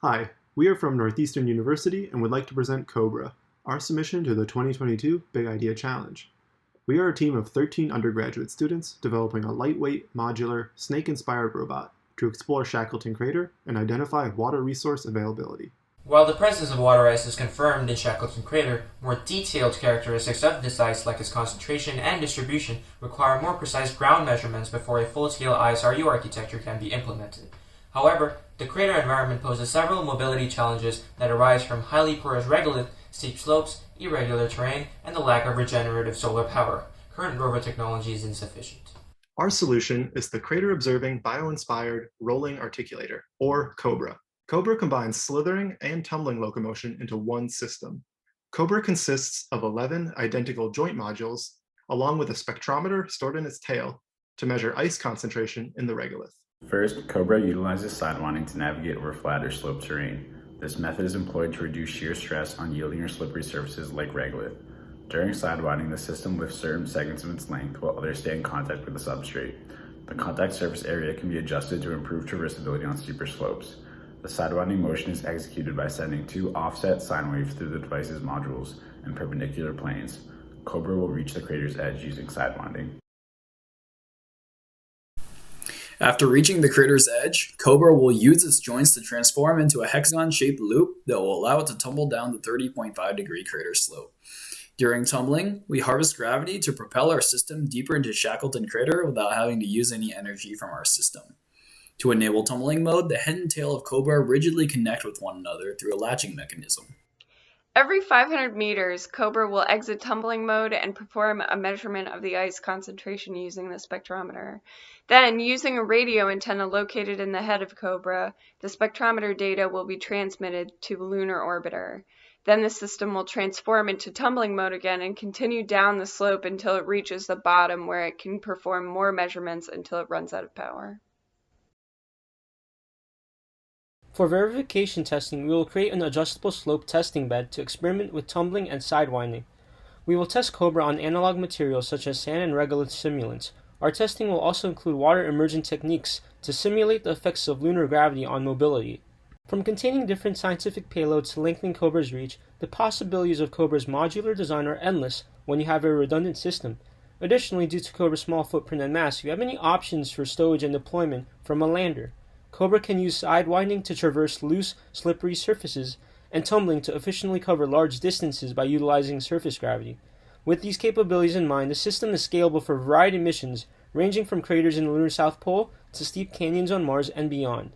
Hi, we are from Northeastern University and would like to present Cobra, our submission to the 2022 Big Idea Challenge. We are a team of 13 undergraduate students developing a lightweight, modular, snake-inspired robot to explore Shackleton Crater and identify water resource availability. While the presence of water ice is confirmed in Shackleton Crater, more detailed characteristics of this ice, like its concentration and distribution, require more precise ground measurements before a full-scale ISRU architecture can be implemented. However, the crater environment poses several mobility challenges that arise from highly porous regolith, steep slopes, irregular terrain, and the lack of regenerative solar power. Current rover technology is insufficient. Our solution is the crater-observing bio-inspired rolling articulator, or COBRA. COBRA combines slithering and tumbling locomotion into one system. COBRA consists of 11 identical joint modules, along with a spectrometer stored in its tail to measure ice concentration in the regolith. First, Cobra utilizes sidewinding to navigate over flat or sloped terrain. This method is employed to reduce shear stress on yielding or slippery surfaces like regolith. During sidewinding, the system lifts certain segments of its length while others stay in contact with the substrate. The contact surface area can be adjusted to improve traversability on steeper slopes. The sidewinding motion is executed by sending two offset sine waves through the device's modules in perpendicular planes. Cobra will reach the crater's edge using sidewinding. After reaching the crater's edge, Cobra will use its joints to transform into a hexagon-shaped loop that will allow it to tumble down the 30.5-degree crater slope. During tumbling, we harvest gravity to propel our system deeper into Shackleton Crater without having to use any energy from our system. To enable tumbling mode, the head and tail of Cobra rigidly connect with one another through a latching mechanism. Every 500 meters, Cobra will exit tumbling mode and perform a measurement of the ice concentration using the spectrometer. Then, using a radio antenna located in the head of Cobra, the spectrometer data will be transmitted to the lunar orbiter. Then the system will transform into tumbling mode again and continue down the slope until it reaches the bottom, where it can perform more measurements until it runs out of power. For verification testing, we will create an adjustable slope testing bed to experiment with tumbling and sidewinding. We will test Cobra on analog materials such as sand and regolith simulants. Our testing will also include water immersion techniques to simulate the effects of lunar gravity on mobility. From containing different scientific payloads to lengthening Cobra's reach, the possibilities of Cobra's modular design are endless when you have a redundant system. Additionally, due to Cobra's small footprint and mass, you have many options for stowage and deployment from a lander. Cobra can use sidewinding to traverse loose, slippery surfaces, and tumbling to efficiently cover large distances by utilizing surface gravity. With these capabilities in mind, the system is scalable for a variety of missions, ranging from craters in the lunar South Pole to steep canyons on Mars and beyond.